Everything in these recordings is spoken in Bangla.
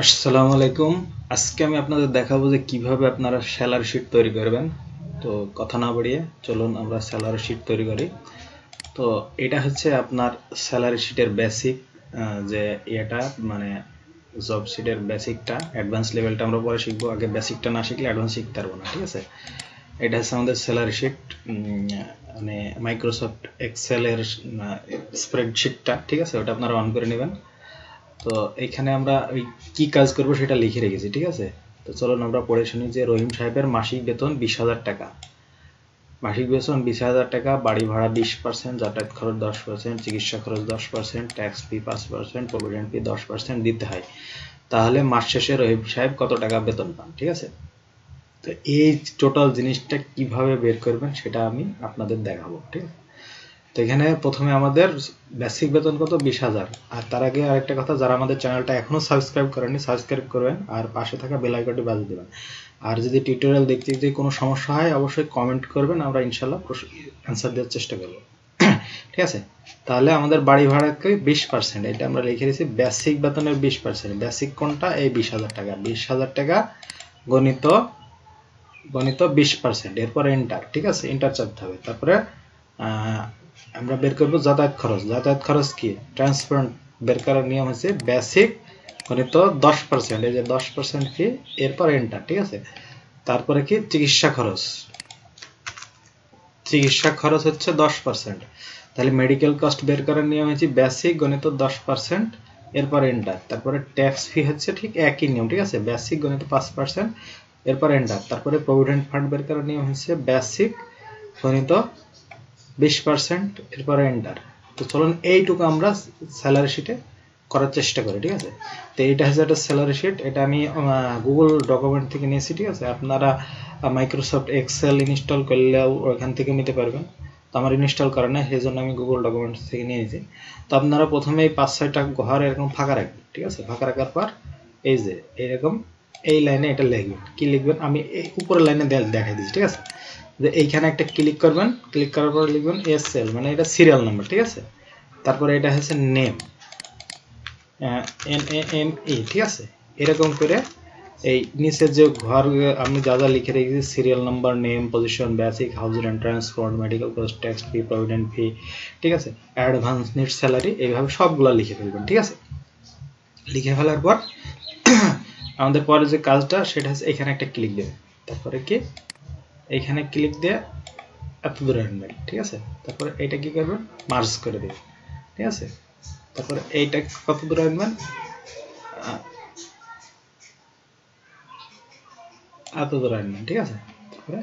আসসালামু আলাইকুম। আজকে আমি আপনাদের দেখাবো যে কিভাবে আপনারা স্যালারি শিট তৈরি করবেন। তো কথা না বাড়িয়ে চলুন আমরা স্যালারি শিট তৈরি করি। তো এটা হচ্ছে আপনার স্যালারি শিটের বেসিক, যে এটা মানে জব শিটের বেসিকটা, অ্যাডভান্স লেভেলটা আমরা পরে শিখবো। আগে বেসিকটা না শিখলে অ্যাডভান্স শিখতে পারবো না, ঠিক আছে? এটা হচ্ছে আমাদের স্যালারি শিট, মানে মাইক্রোসফট এক্সেলের স্প্রেডশিটটা, ঠিক আছে? ওটা আপনারা অন করে নেবেন। তো এখানে আমরা ওই কি কাজ করব সেটা লিখে রেখেছি, ঠিক আছে? তো চলুন আমরা পড়ে শুনি যে রহিম সাহেবের মাসিক বেতন 20,000 টাকা। মাসিক বেতন 20,000 টাকা, বাড়ি ভাড়া 20%, যাতায়াত খরচ 10%, চিকিৎসা খরচ 10%, ট্যাক্স ফি 5%, প্রভিডেন্ট ফি 10% দিতে হয়। তাহলে মাস শেষে রহিম সাহেব কত টাকা বেতন পান, ঠিক আছে? তো এই টোটাল জিনিসটা কিভাবে বের করবেন সেটা আমি আপনাদের দেখাবো, ঠিক আছে? তো এখানে প্রথমে আমাদের বেসিক বেতন কত, 20,000। আর তার আগে আরেকটা কথা, যারা আমাদের চ্যানেলটা এখনো সাবস্ক্রাইব করেননি সাবস্ক্রাইব করবেন আর পাশে থাকা বেল আইকনটি বাজিয়ে দেবেন। আর যদি টিউটোরিয়াল দেখতে যদি কোনো সমস্যা হয় অবশ্যই কমেন্ট করবেন, আমরা ইনশাল্লাহ অ্যান্সার দেওয়ার চেষ্টা করব। ঠিক আছে? তাহলে আমাদের বাড়ি ভাড়াকে 20%, এটা আমরা লিখে দিয়েছি বেসিক বেতনের 20%। বেসিক কোনটা? এই 20,000 টাকা। 20,000 টাকা গণিত গণিত 20%, এরপর এন্টার, ঠিক আছে? এন্টার চাপতে হবে। তারপরে আমরা বের করব যাতায়াত খরচ। যাতায়াত খরচ কি? ট্রান্সপারেন্ট বের করার নিয়ম হচ্ছে বেসিক গণিত 10%, এই যে 10% ফি, এরপর এন্টার, ঠিক আছে? তারপরে কি? চিকিৎসা খরচ। চিকিৎসা খরচ হচ্ছে 10%। তাহলে মেডিকেল কস্ট বের করার নিয়ম হচ্ছে বেসিক গণিত 10%, এরপর এন্টার। তারপরে ট্যাক্স ফি হচ্ছে ঠিক একই নিয়ম, ঠিক আছে? বেসিক গণিত 5%, এরপর এন্টার। তারপরে প্রভিডেন্ট ফান্ড বের করার নিয়ম হচ্ছে বেসিক গণিত 20%, এরপরে এন্টার। তো চলুন এইটুকু আমরা স্যালারি শিটে করার চেষ্টা করি, ঠিক আছে? তো এইটা হচ্ছে একটা স্যালারি শিট, এটা আমি গুগল ডকুমেন্ট থেকে নিয়েছি, ঠিক আছে? আপনারা মাইক্রোসফট এক্সেল ইনস্টল করলেও ওখান থেকে নিতে পারবেন। তো আমার ইনস্টল করা নেই, সেই জন্য আমি গুগল ডকুমেন্টস থেকে নিয়েছি। তো আপনারা প্রথমে এই 5-6টা ঘর এরকম ফাঁকা রাখবেন, ঠিক আছে? ফাঁকা রাখার পর এই যে এরকম এই লাইনে এটা লিখবেন। কি লিখবেন আমি এই উপরের লাইনে দেখাই দিচ্ছি, ঠিক আছে? যে এইখানে একটা ক্লিক করবেন, ক্লিক করার পর লিখবেন এসএল, মানে এটা সিরিয়াল নাম্বার, ঠিক আছে? তারপরে এটা হচ্ছে নেম, NAME, ঠিক আছে? এরকম করে এই নিচে যে ঘর আমি যা যা লিখে রেখেছি, serial number, name, position, basic, housing and transport, medical cost, tax fee, provident fee, ঠিক আছে? অ্যাডভান্স নেট স্যালারি, এইভাবে সবগুলো লিখে ফেলবেন, ঠিক আছে? লিখে ফেলার পর আমাদের পরে যে কাজটা সেটা হচ্ছে এখানে একটা ক্লিক দেবেন। তারপরে কি? এইখানে ক্লিক দিয়ে এত দূরে আনবেন, ঠিক আছে? তারপরে এইটা কি করবেন? মার্জ করে দেবেন, ঠিক আছে? তারপরে এইটা কত দূরে আনবেন? এত দূরে আনবেন, ঠিক আছে? তারপরে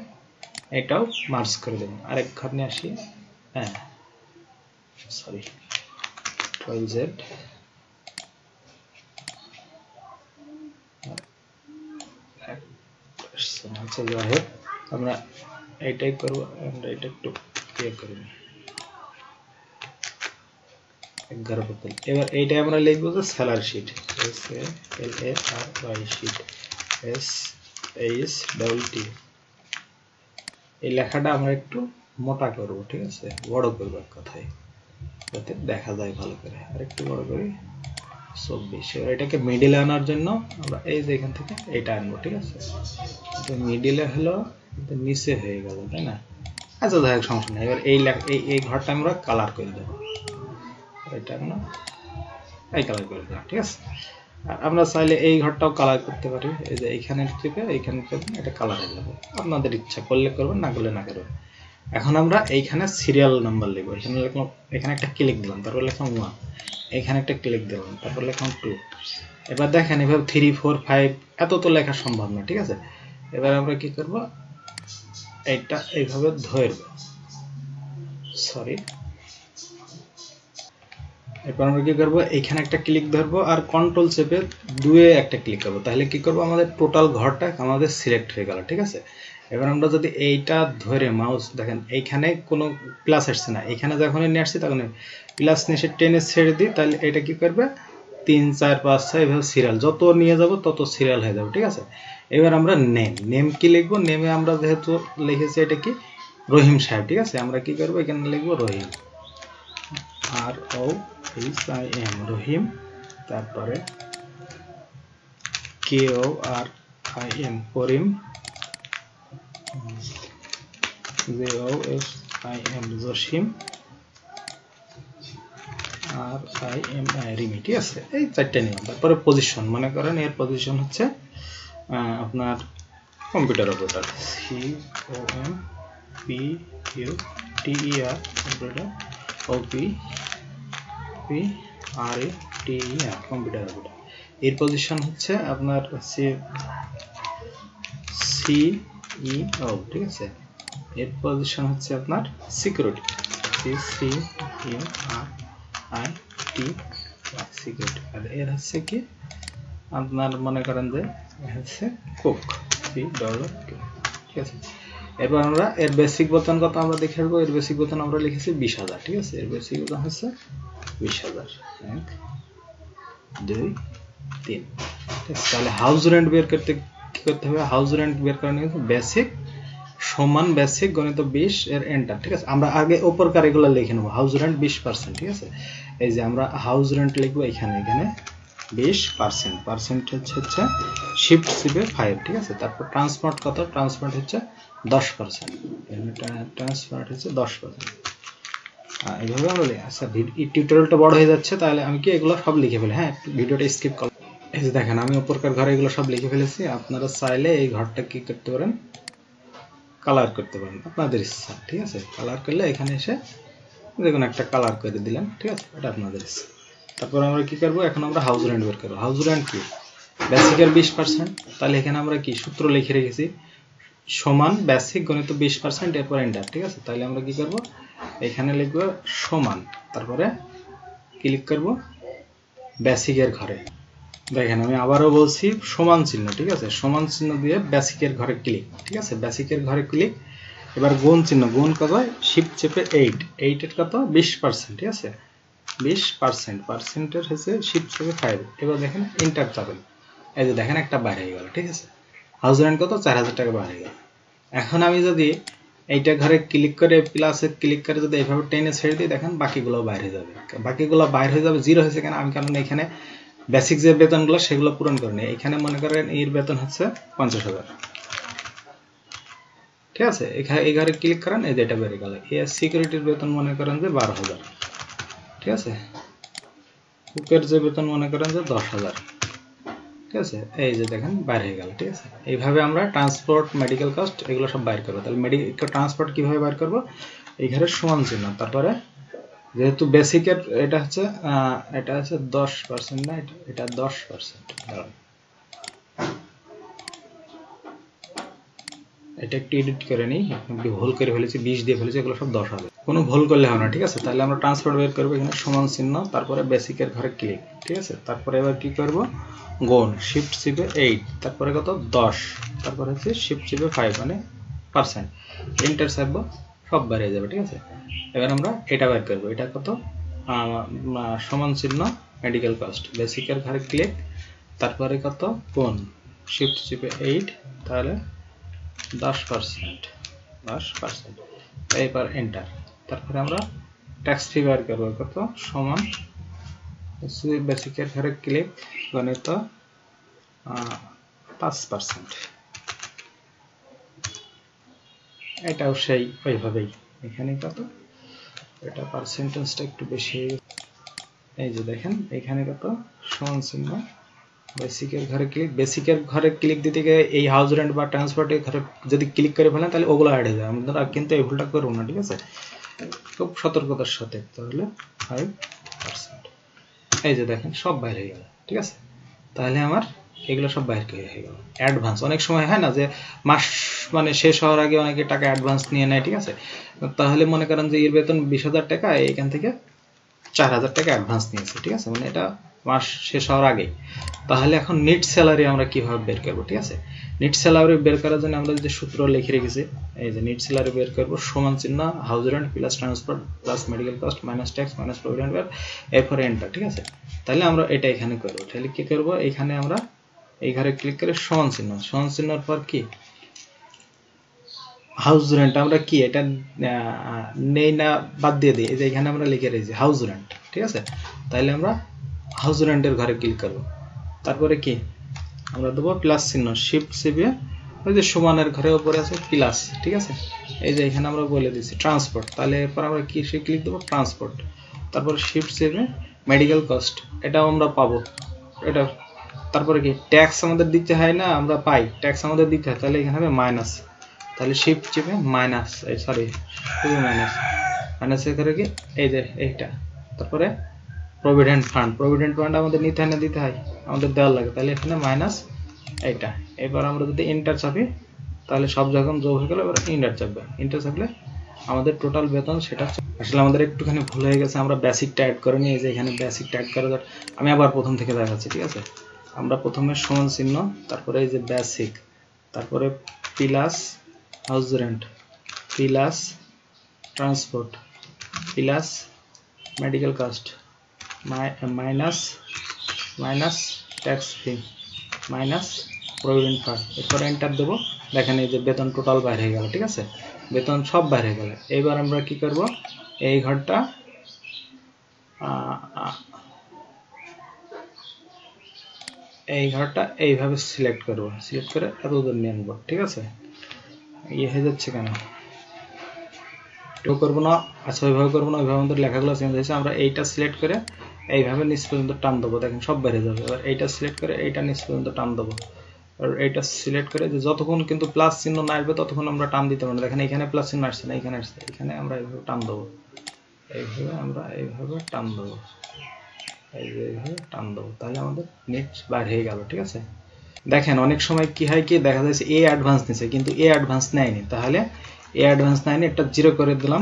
এটাও মার্জ করে দেবেন। আরেক ঘর নিয়ে আসি, হ্যাঁ সরি, 12Z, আচ্ছা যাই হোক, আমরা এইটাই করবো। আমরা এটা একটু ইয়ে করে নিই, 11 বোতল। এবার এইটাই আমরা লিখবো যে salary sheet, SALARY sheet, SHT। এই লেখাটা আমরা একটু মোটা করব, ঠিক আছে? বড় করব এক কথায়, যাতে দেখা যায় ভালো করে। আর একটু বড় করি, 24। এবার এটাকে মিডিলে আনার জন্য আমরা এই যে এখান থেকে এটা আনবো, ঠিক আছে? তো মিডিলে হলো, নিচে হয়ে গেল, তাই না? আচ্ছা যাই হোক, সমস্যা নেই। এবার এই ঘরটা আমরা কালার করে দেবো, এটা আমরা এই কালার করে দিলাম, ঠিক আছে? আর আমরা চাইলে এই ঘরটাও কালার করতে পারি, এই যে এইখানে থেকে এইখানে এটা কালার হয়ে যাবে। আপনাদের ইচ্ছা, করলে করবেন, না করলে না করবেন। এখন আমরা এইখানে সিরিয়াল নাম্বার লিখবো। এখানে লিখলাম, এখানে একটা ক্লিক দিলাম, তারপর লিখলাম 1, এখানে একটা ক্লিক দিলাম, তারপর লিখলাম 2। এবার দেখেন এভাবে 3, 4, 5 এত তো লেখা সম্ভব না, ঠিক আছে? এবার আমরা কি করব? এইটা এইভাবে ধরবো, সরি। এরপর আমরা কি করবো? এইখানে একটা ক্লিক ধরবো আর কন্ট্রোল চেপে 2 একটা ক্লিক করবো। তাহলে কি করবো? আমাদের টোটাল ঘরটা আমাদের সিলেক্ট হয়ে গেল, ঠিক আছে? এবার আমরা যদি এইটা ধরে মাউস, দেখেন এইখানে কোনো প্লাস আসছে না, এখানে যখনই নিয়ে আসছি তখন প্লাস নিয়ে এসে টেনে ছেড়ে দিই, তাহলে এটা কি করবে? 3, 4, 5, 6 এভাবে সিরিয়াল যত নিয়ে যাব তত সিরিয়াল হয়ে যাবে, ঠিক আছে? এবার আমরা নেম কি লিখবো? নেমে আমরা যেহেতু লিখেছি এটা কি, রহিম সাহেব, ঠিক আছে? আমরা কি করবো? এখানে লিখবো রহিম, ROHIM, রহিম। তারপরে KORIM করিম, JOSIM জসিম, RIMI রিমি, ঠিক আছে। এই চারটে নিয়ম। তারপরে পজিশন, মনে করেন এর পজিশন হচ্ছে আপনার computer operator, COMPUTER operator, OPPRATER computer operator. এর পজিশন হচ্ছে আপনার CEO, ঠিক আছে। এর পজিশন হচ্ছে আপনার সিকিউরিটি, CCURIT সিকিউরিটি। আর এর হচ্ছে কি আপনার মনে করেন যে হচ্ছে কোক, ঠিক আছে। এরপর আমরা এর বেসিক বেতন কত আমরা দেখে আসবো। এর বেসিক বেতন আমরা লিখেছি 20,000, ঠিক আছে। এর বেসিক বেতন হচ্ছে 20,000, 1 2 3। তাহলে হাউস রেন্ট বের করতে কি করতে হবে? হাউস রেন্ট বের করার নিয়ম বেসিক সমান বেসিক গণিত 20 এর এন্টার, ঠিক আছে। আমরা আগে উপরকার এগুলো লিখে নেব। হাউস রেন্ট 20%, ঠিক আছে। এই যে আমরা হাউস রেন্ট লিখবো এখানে 20%, পার্সেন্ট হচ্ছে শিফট সিপে 5, ঠিক আছে। তারপর ট্রান্সপোর্ট কত? ট্রান্সপোর্ট হচ্ছে 10%, ট্রান্সপোর্ট হচ্ছে 10%। এইভাবে আমরা আচ্ছা টিউটোরিয়ালটা বড় হয়ে যাচ্ছে, তাহলে আমি কি এগুলো সব লিখে ফেলি। হ্যাঁ, ভিডিওটা স্কিপ করলাম। এই যে দেখেন আমি উপরকার ঘরে এগুলো সব লিখে ফেলেছি। আপনারা চাইলে এই ঘরটা কি করতে পারেন? কালার করতে পারেন আপনাদের ইচ্ছা, ঠিক আছে। কালার করলে এখানে এসে দেখুন একটা কালার করে দিলেন, ঠিক আছে। এটা আপনাদের ইচ্ছা। তারপর আমরা কি করব? এখন আমরা হাউস রেন্ট বের করব। হাউস রেন্ট কি? বেসিকের 20%। তাহলে এখানে আমরা কি সূত্র লিখে রেখেছি? সমান বেসিক গণিত 20%, এরপর এন্টার, ঠিক আছে। তাহলে আমরা কি করব? এখানে লিখব সমান, তারপরে ক্লিক করব বেসিকের ঘরে। দেখেন আমি আবারও বলছি সমান চিহ্ন, ঠিক আছে। সমান চিহ্ন দিয়ে বেসিকের ঘরে ক্লিক, ঠিক আছে। বেসিকের ঘরে ক্লিক। এবার গুণ চিহ্ন, গুণ কত? শিফট চেপে 8 এর কত? 20%, ঠিক আছে। 20%, পার্সেন্টের হচ্ছে শিফট চেপে 5। এবার দেখেন এন্টার চাপেন। এই যে দেখেন একটা বাইরে হয়ে গেল, ঠিক আছে। হাউস রেন্ট কত? 4,000 টাকা বাইরে হয়ে গেল। এখন আমি যদি এইটা ঘরে ক্লিক করে প্লাসে ক্লিক করে যদি এইভাবে টেনে ছেড়ে দিই, দেখেন বাকিগুলো বাইরে হয়ে যাবে। বাকিগুলো বাইরে হয়ে যাবে, জিরো হয়েছে কেন? আমি কারণ এখানে বেসিক যে বেতনগুলো সেগুলো পূরণ করে নিই। এখানে মনে করেন এর বেতন হচ্ছে 50,000, ঠিক আছে। এখানে এই ঘরে ক্লিক করেন, এই যে এটা বেড়ে গেল। এর সিকিউরিটির বেতন মনে করেন যে 12,000, ঠিক আছে। কুকের যে বেতন মনে করেন যে 10,000, ঠিক আছে। এই যে দেখেন বাইরে হয়ে গেল, ঠিক আছে। এইভাবে আমরা ট্রান্সপোর্ট, মেডিকেল কস্ট এগুলো সব বাইর করবো। তাহলে মেডিকেল ট্রান্সপোর্ট কিভাবে বাইর করবো? এই ঘরে সমান চিহ্ন, তারপরে যেহেতু বেসিকের এটা হচ্ছে 10% না, এটা 10%। এটা একটু এডিট করে নিই, একটু ভুল করে ফেলেছি, 20 দিয়ে ফেলেছি, এগুলো সব 10 হবে। কোনো ভুল করলে হবে না, ঠিক আছে। তাহলে আমরা ট্রান্সপোর্ট বের করবো, এখানে সমান চিহ্ন, তারপরে বেসিকের ঘরে ক্লিক, ঠিক আছে। তারপরে এবার কি করব? গুণ শিফট চিপে 8, তারপরে কত? 10, তারপরে হচ্ছে শিফট চিপে 5 মানে পার্সেন্ট, এন্টার চাপবো, সব বেরিয়ে যাবে, ঠিক আছে। এবার আমরা এটা বের করবো। এটা কত? সমান চিহ্ন মেডিকেল কস্ট, বেসিকের ঘরে ক্লিক, তারপরে কত? গুণ শিফট চিপে 8, তাহলে 10%, এবার এন্টার। তারপরে আমরা ট্যাক্স ফি বের করব, কত? সমান বেসিকের ঘরে ক্লিক, গণিত 5%। এটাও সেই ওইভাবেই, এখানে কত? এটা পার্সেন্টেজটা একটু বেশি। এই যে দেখেন এখানে কত? সমান চিহ্ন বেসিকের ঘরে ক্লিক, বেসিকের ঘরে ক্লিক দিতে গিয়ে এই হাউস রেন্ট বা ট্রান্সপোর্টের ঘরে যদি ক্লিক করে ফেলেন তাহলে ওগুলো অ্যাড হয়ে যায়। আমরা কিন্তু এই ভুলটা করবো না, ঠিক আছে। খুব সতর্কতার সাথে। তাহলে 5%, এই যে দেখেন সব বাইরে হয়ে গেল, ঠিক আছে। তাহলে আমার এগুলো সব বাইরে হয়ে গেল। অ্যাডভান্স অনেক সময় হয় না যে মাস মানে শেষ হওয়ার আগে অনেকে টাকা অ্যাডভান্স নিয়ে নেয়, ঠিক আছে। তাহলে মনে করেন যে এর বেতন 20,000 টাকা, এখান থেকে 4,000 টাকা অ্যাডভান্স নিয়েছে, ঠিক আছে। মানে এটা মাস শেষ হওয়ার আগে। তাহলে এখন নেট স্যালারি আমরা কিভাবে বের করব, ঠিক আছে। নেট স্যালারি বের করার জন্য আমরা যে সূত্র লিখে রেখেছি, এই যে নেট স্যালারি বের করব, সমান চিহ্ন house rent plus transport plus medical cost minus tax minus provident fund, এরপর এন্টার, ঠিক আছে। তাহলে আমরা এটা এখানে করব। তাহলে কি করব? এখানে আমরা এই ঘরে ক্লিক করে সমান চিহ্নের পর কি হাউস রেন্ট আমরা কি এটা নেই না বাদ দিয়ে দিই। এই যে এখানে আমরা লিখে রেখেছি হাউস রেন্ট, ঠিক আছে। তাহলে আমরা হাউস রেন্টের ঘরে ক্লিক করব। তারপরে কি আমরা দেবো প্লাস চিহ্ন, শিফট চেপে ওই যে সমানের ঘরের উপরে আছে প্লাস, ঠিক আছে। এই যে এখানে আমরা বলে দিচ্ছি ট্রান্সপোর্ট, তাহলে এরপর আমরা কি সে ক্লিক দেবো ট্রান্সপোর্ট, তারপর শিফট চেপে মেডিকেল কস্ট, এটাও আমরা পাবো এটা। তারপরে কি ট্যাক্স আমাদের দিতে হয় না, আমরা পাই ট্যাক্স আমাদের দিতে হয়, তাহলে এখানে হবে মাইনাস, তাহলে শিফট চেপে মাইনাস, সরি মাইনাস, মাইনাসের করে কি এই যে এইটা। তারপরে প্রভিডেন্ট ফান্ড, প্রভিডেন্ট ফান্ড আমাদের নিতে হয় না দিতে হয়, আমাদের দেওয়া লাগে, তাহলে এখানে মাইনাস এইটা। এবার আমরা যদি এন্টার চাপি তাহলে সব যখন যোগ হয়ে গেল, এবার এন্টার চাপবে, এন্টার চাপলে আমাদের টোটাল বেতন সেটা। আসলে আমাদের একটুখানি ভুল হয়ে গেছে, আমরা বেসিকটা অ্যাড করে নিই, এই যে এখানে বেসিকটা অ্যাড করে দেওয়ার, আমি আবার প্রথম থেকে দেখাচ্ছি, ঠিক আছে। আমরা প্রথমে সমান চিহ্ন, তারপরে এই যে বেসিক, তারপরে plus house rent, plus transport, plus medical cost, minus minus tax fee, minus provident fund, এরপর এন্টার দেবো। দেখেন এই যে বেতন টোটাল বাইরে হয়ে গেল, ঠিক আছে, বেতন সব বাইরে হয়ে গেল। এবার আমরা কি করব, এই ঘরটা এইভাবে সিলেক্ট করব, সিলেক্ট করে এত দূর নিয়ে আনবো, ঠিক আছে। ইয়ে হয়ে যাচ্ছে কেন করবো না, আচ্ছা ওইভাবে করবো না, ওইভাবে আমাদের লেখাগুলো চেঞ্জ হয়েছে। আমরা এইটা সিলেক্ট করে এইভাবে নিচ পর্যন্ত টান দেবো, দেখেন সব বেড়ে যাবে। এবার এইটা সিলেক্ট করে এইটা নিচ পর্যন্ত টান দেবো, আর এইটা সিলেক্ট করে যে যতক্ষণ কিন্তু প্লাস চিহ্ন না আসবে ততক্ষণ আমরা টান দিতে পারবো না। দেখেন এখানে প্লাস চিহ্ন আসছে না, এখানে আসছে, এখানে আমরা এইভাবে টান দেবো, এইভাবে আমরা এইভাবে টান দেবো, এইভাবে টান দেবো, তাহলে আমাদের নেট বার হয়ে গেল, ঠিক আছে। দেখেন অনেক সময় কি হয়, কি দেখা যাচ্ছে এ অ্যাডভান্স নিছে কিন্তু এ অ্যাডভান্স নেয়নি, তাহলে এ অ্যাডভান্স নেয়নি, এটা জিরো করে দিলাম।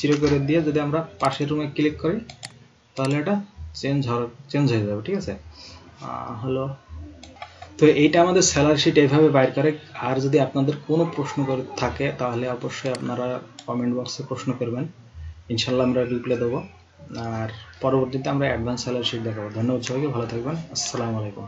জিরো করে দিয়ে যদি আমরা পাশের রুমে ক্লিক করি তাহলে এটা চেঞ্জ হয়ে যাবে, ঠিক আছে। হলো তো এইটা আমাদের স্যালারি শিট এইভাবে বাইর করে। আর যদি আপনাদের কোনো প্রশ্ন থাকে তাহলে অবশ্যই আপনারা কমেন্ট বক্সে প্রশ্ন করবেন, ইনশাল্লাহ আমরা রিপ্লাই দেবো। আর পরবর্তীতে আমরা অ্যাডভান্স স্যালারি শিট দেখাবো। ধন্যবাদ সবাইকে, ভালো থাকবেন, আসসালামু আলাইকুম।